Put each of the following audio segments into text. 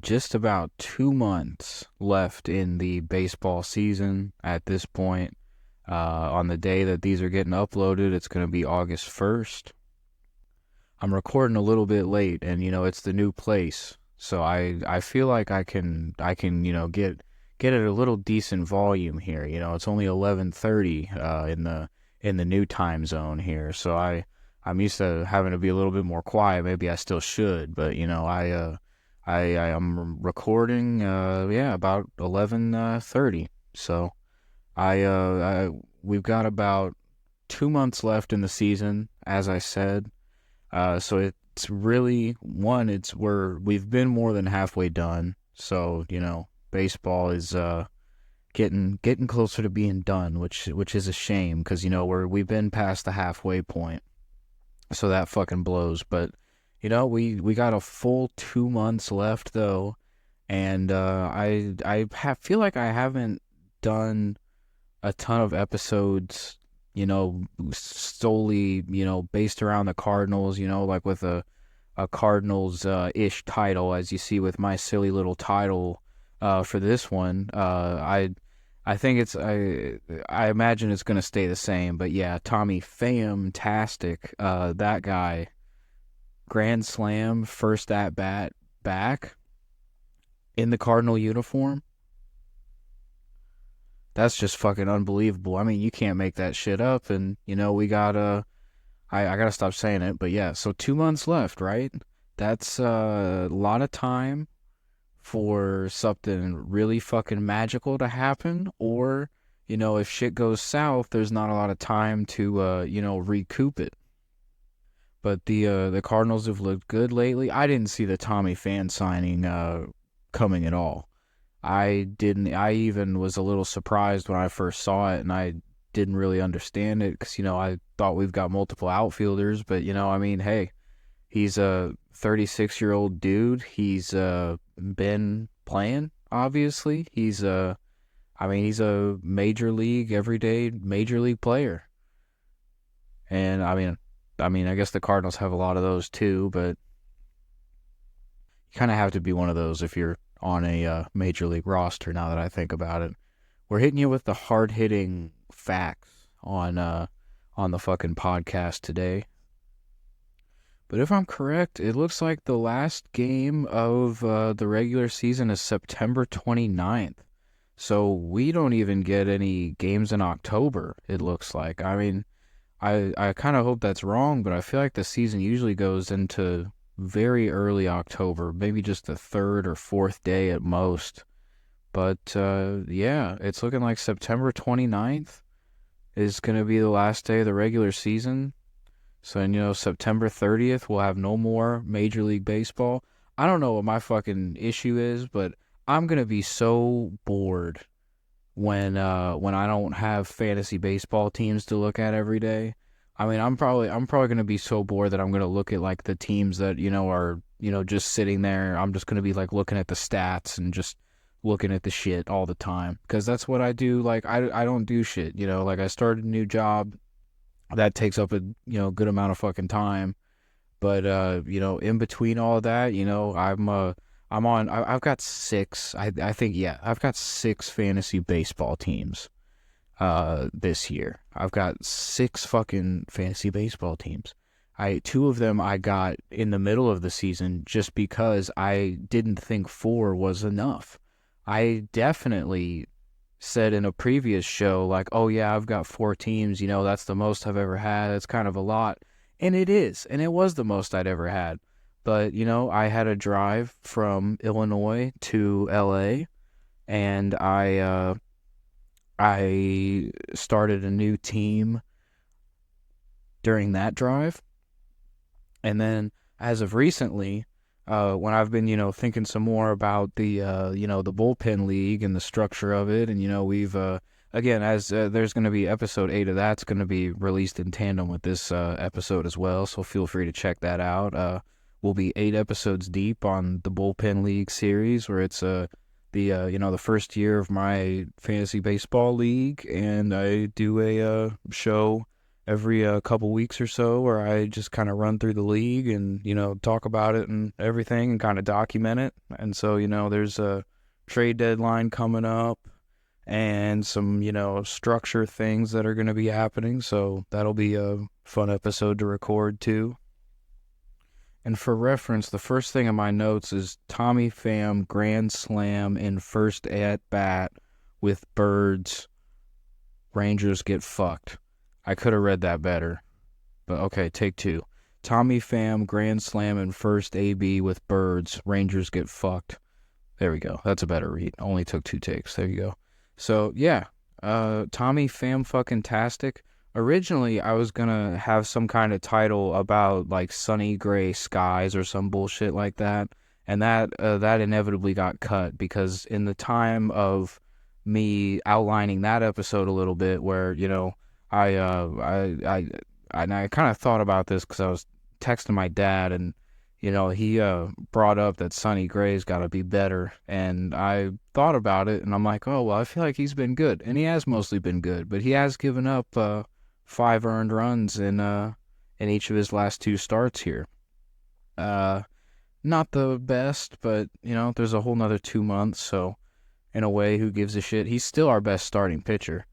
just about 2 months left in the baseball season at this point. On the day that these are getting uploaded, it's going to be August 1st. I'm recording a little bit late, and it's the new place, so I feel like I can get at a little decent volume here. It's only 11:30 in the new time zone here, so I'm used to having to be a little bit more quiet. Maybe I still should, but I am recording about 11:30. So we've got about 2 months left in the season, as I said. So it's really we've been more than halfway done. So baseball is getting closer to being done, which is a shame because we've been past the halfway point. So that fucking blows. But we got a full 2 months left though, and feel like I haven't done a ton of episodes, solely, based around the Cardinals, like with a Cardinals ish title, as you see with my silly little title for this one. I think I imagine it's gonna stay the same, but yeah, Tommy Phamtastic, that guy, grand slam, first at bat back in the Cardinal uniform. That's just fucking unbelievable. I mean, you can't make that shit up, and we gotta. I gotta stop saying it, but yeah. So 2 months left, right? That's a lot of time for something really fucking magical to happen, or if shit goes south, there's not a lot of time to recoup it. But the Cardinals have looked good lately. I didn't see the Tommy Pham signing coming at all. I didn't. I even was a little surprised when I first saw it, and I didn't really understand it because I thought we've got multiple outfielders, but I mean, hey, he's a 36-year-old dude. He's been playing. Obviously, he's a major league, everyday major league player, and I guess the Cardinals have a lot of those too, but you kind of have to be one of those if you're on a major league roster, now that I think about it. We're hitting you with the hard-hitting facts on the fucking podcast today. But if I'm correct, it looks like the last game of the regular season is September 29th. So we don't even get any games in October, it looks like. I mean, I kind of hope that's wrong, but I feel like the season usually goes into very early October, maybe just the third or fourth day at most. But yeah, it's looking like September 29th is going to be the last day of the regular season. So, September 30th, we'll have no more Major League Baseball. I don't know what my fucking issue is, but I'm going to be so bored when I don't have fantasy baseball teams to look at every day. I mean, I'm probably going to be so bored that I'm going to look at like the teams that, are, just sitting there. I'm just going to be like looking at the stats and just looking at the shit all the time, because that's what I do. Like, I don't do shit, like I started a new job that takes up a, good amount of fucking time. But, in between all of that, I've got six, I think, yeah, I've got 6 fantasy baseball teams this year. I've got 6 fucking fantasy baseball teams. 2 of them I got in the middle of the season just because I didn't think 4 was enough. I definitely said in a previous show, like, oh yeah, I've got 4 teams, that's the most I've ever had. It's kind of a lot. And it is. And it was the most I'd ever had. But, I had a drive from Illinois to LA, and I started a new team during that drive. And then as of recently, when I've been, thinking some more about the bullpen league and the structure of it, and, we've, again, as there's going to be episode 8 of that's going to be released in tandem with this episode as well, so feel free to check that out. We'll be 8 episodes deep on the bullpen league series, where it's the first year of my fantasy baseball league, and I do a show every couple weeks or so, where I just kind of run through the league and, talk about it and everything and kind of document it. And so, there's a trade deadline coming up and some, structure things that are going to be happening. So that'll be a fun episode to record too. And for reference, the first thing in my notes is Tommy Pham grand slam in first at bat with birds. Rangers get fucked. I could have read that better. But okay, take two. Tommy Pham grand slam in first AB with birds. Rangers get fucked. There we go. That's a better read. Only took 2 takes. There you go. So, yeah. Tommy Pham fucking tastic. Originally, I was gonna have some kind of title about, like, sunny gray skies or some bullshit like that. And that inevitably got cut because in the time of me outlining that episode a little bit where, I kind of thought about this because I was texting my dad and, he brought up that Sonny Gray's got to be better. And I thought about it and I'm like, oh, well, I feel like he's been good. And he has mostly been good, but he has given up 5 earned runs in each of his last 2 starts here. Not the best, but, there's a whole nother 2 months. So in a way, who gives a shit? He's still our best starting pitcher.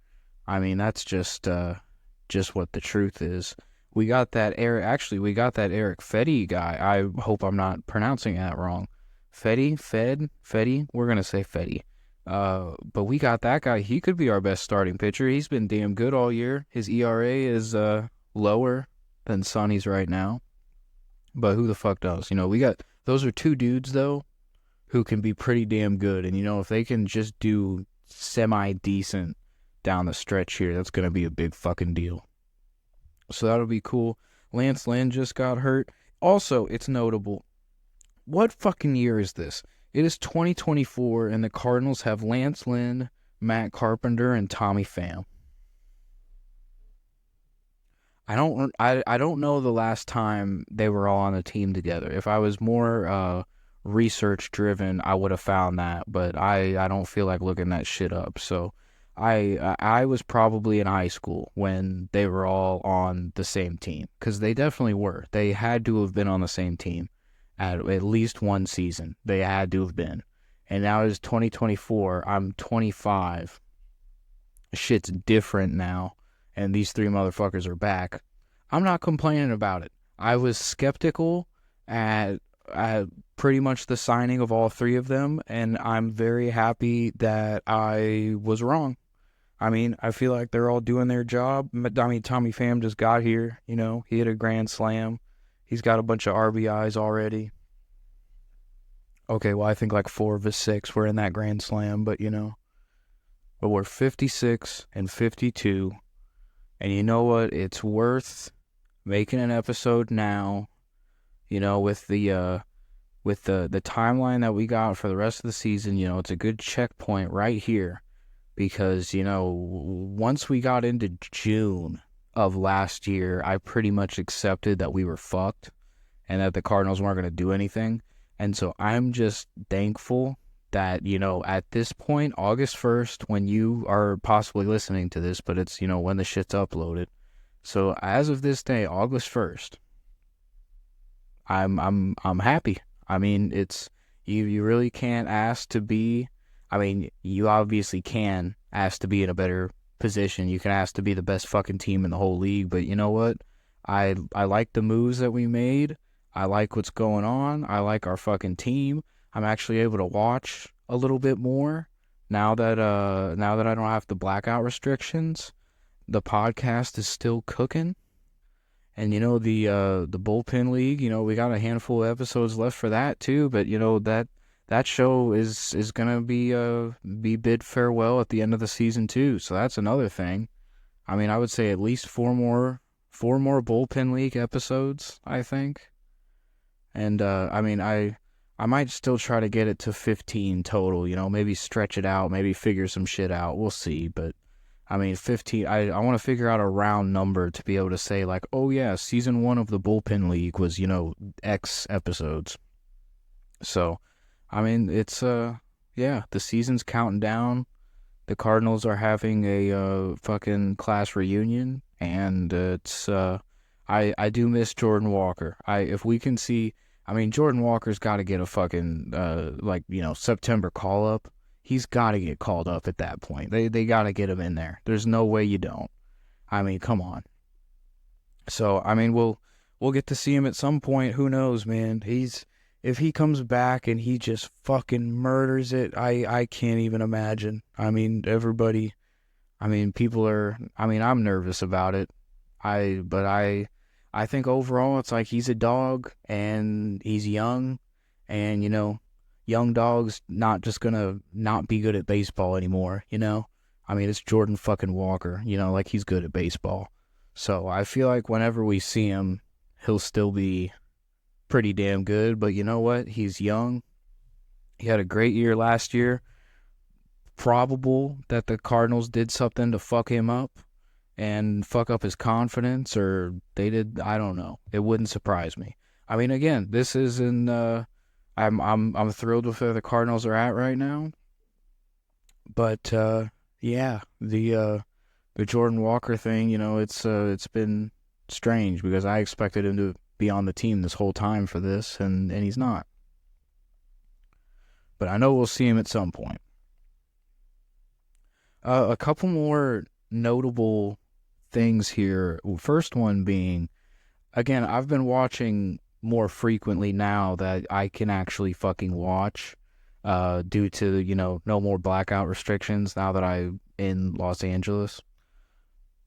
I mean, that's just what the truth is. We got that Eric Fedde guy. I hope I'm not pronouncing that wrong. Fedde? We're going to say Fedde. But we got that guy. He could be our best starting pitcher. He's been damn good all year. His ERA is lower than Sonny's right now. But who the fuck knows? Those are 2 dudes, though, who can be pretty damn good. And, if they can just do semi-decent down the stretch here, that's going to be a big fucking deal. So that'll be cool. Lance Lynn just got hurt. Also, it's notable. What fucking year is this? It is 2024, and the Cardinals have Lance Lynn, Matt Carpenter, and Tommy Pham. I don't know the last time they were all on a team together. If I was more research driven, I would have found that, but I don't feel like looking that shit up. So I was probably in high school when they were all on the same team, because they definitely were. They had to have been on the same team at least one season. They had to have been. And now it's 2024. I'm 25. Shit's different now, and these 3 motherfuckers are back. I'm not complaining about it. I was skeptical at pretty much the signing of all 3 of them, and I'm very happy that I was wrong. I mean, I feel like they're all doing their job. I mean, Tommy Pham just got here, he hit a grand slam. He's got a bunch of RBIs already. Okay, well, I think like 4 of his 6 were in that grand slam, but but we're 56 and 52, and you know what? It's worth making an episode now, with the timeline that we got for the rest of the season. It's a good checkpoint right here. Because, once we got into June of last year, I pretty much accepted that we were fucked and that the Cardinals weren't going to do anything. And so I'm just thankful that, at this point, August 1st, when you are possibly listening to this, but it's, when the shit's uploaded. So as of this day, August 1st, I'm happy. I mean, it's, you really can't ask to be. I mean, you obviously can ask to be in a better position. You can ask to be the best fucking team in the whole league. But you know what? I like the moves that we made. I like what's going on. I like our fucking team. I'm actually able to watch a little bit more now that I don't have the blackout restrictions. The podcast is still cooking. And the Bullpen League, we got a handful of episodes left for that too. But that show is gonna be bid farewell at the end of the season too. So that's another thing. I mean, I would say at least 4 more Bullpen League episodes, I think. And I mean, I might still try to get it to 15 total. Maybe stretch it out, maybe figure some shit out. We'll see. But I mean, 15. I want to figure out a round number to be able to say like, oh yeah, season 1 of the Bullpen League was X episodes. So. I mean, it's, the season's counting down. The Cardinals are having a fucking class reunion, and it's I do miss Jordan Walker. If we can see, I mean, Jordan Walker's got to get a fucking September call up. He's got to get called up at that point. They got to get him in there. There's no way you don't. I mean, come on. So I mean, we'll get to see him at some point. Who knows, man? If he comes back and he just fucking murders it, I can't even imagine. I mean, people are. I mean, I'm nervous about it. But I think overall it's like he's a dog and he's young, and young dogs not just gonna not be good at baseball anymore. I mean, it's Jordan fucking Walker. Like he's good at baseball. So I feel like whenever we see him, he'll still be pretty damn good. But you know what? He's young. He had a great year last year. Probable that the Cardinals did something to fuck him up and fuck up his confidence, or they did. I don't know. It wouldn't surprise me. I mean, again, this isn't. I'm thrilled with where the Cardinals are at right now. But yeah, the Jordan Walker thing, it's been strange because I expected him to be on the team this whole time for this, and he's not. But I know we'll see him at some point. A couple more notable things here. First one being, again, I've been watching more frequently now that I can actually fucking watch due to, no more blackout restrictions now that I'm in Los Angeles.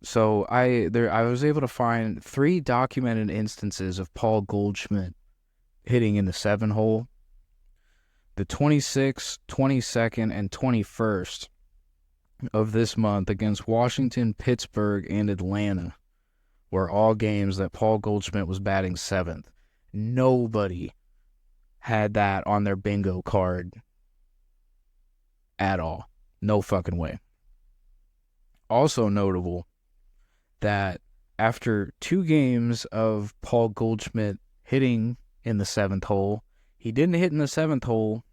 So I was able to find 3 documented instances of Paul Goldschmidt hitting in the 7 hole. The 26th, 22nd, and 21st of this month against Washington, Pittsburgh, and Atlanta were all games that Paul Goldschmidt was batting 7th. Nobody had that on their bingo card at all. No fucking way. Also notable that after 2 games of Paul Goldschmidt hitting in the 7th hole, he didn't hit in the 7th hole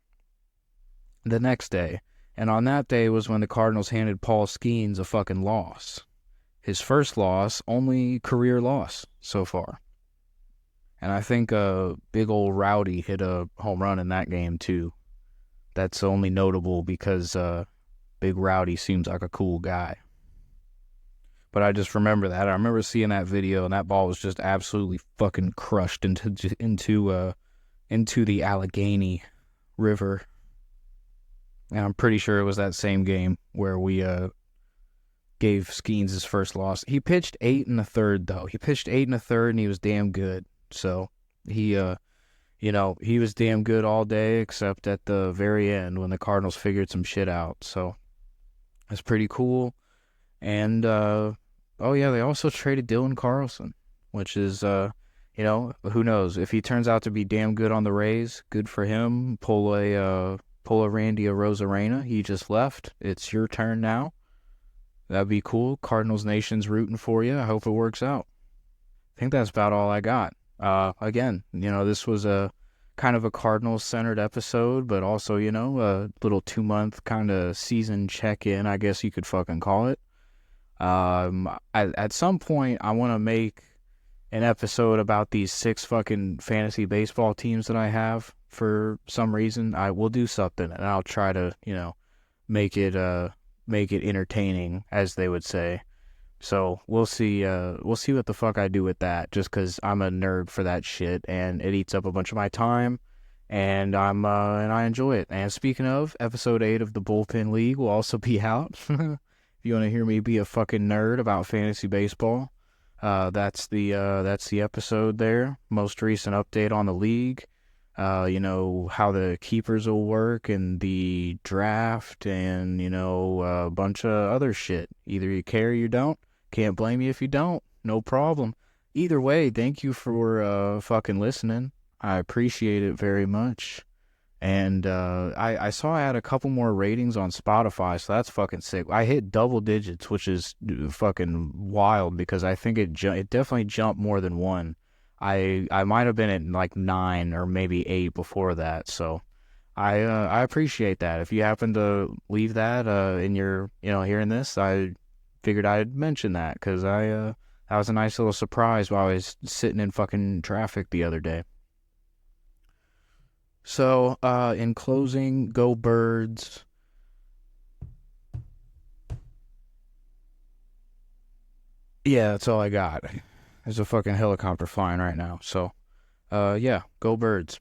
the next day. And on that day was when the Cardinals handed Paul Skeens a fucking loss. His first loss, only career loss so far. And I think big old Rowdy hit a home run in that game too. That's only notable because Big Rowdy seems like a cool guy. But I just remember that. I remember seeing that video, and that ball was just absolutely fucking crushed into the Allegheny River. And I'm pretty sure it was that same game where we gave Skeens his first loss. He pitched 8 1/3, though. He pitched 8 1/3, and he was damn good. So he was damn good all day, except at the very end when the Cardinals figured some shit out. So that's pretty cool. And they also traded Dylan Carlson, which is who knows if he turns out to be damn good on the Rays. Good for him. Pull a Randy Arozarena. He just left. It's your turn now. That'd be cool. Cardinals Nation's rooting for you. I hope it works out. I think that's about all I got. Again, this was a kind of a Cardinals-centered episode, but also, a little 2-month kind of season check-in, I guess you could fucking call it. At some point, I want to make an episode about these 6 fucking fantasy baseball teams that I have. For some reason, I will do something, and I'll try to, make it entertaining, as they would say. So we'll see what the fuck I do with that, just because I'm a nerd for that shit, and it eats up a bunch of my time, and I enjoy it. And speaking of, episode 8 of the Bullpen League will also be out. If you want to hear me be a fucking nerd about fantasy baseball, that's the episode there. Most recent update on the league. How the keepers will work and the draft and, a bunch of other shit. Either you care or you don't. Can't blame you if you don't. No problem. Either way, thank you for fucking listening. I appreciate it very much. And I saw I had a couple more ratings on Spotify, so that's fucking sick. I hit double digits, which is fucking wild because I think it definitely jumped more than 1. I might have been at like 9 or maybe 8 before that, so I appreciate that. If you happen to leave that in your hearing this, I figured I'd mention that because That was a nice little surprise while I was sitting in fucking traffic the other day. So, in closing, go Birds. Yeah, that's all I got. There's a fucking helicopter flying right now. So, yeah, go Birds.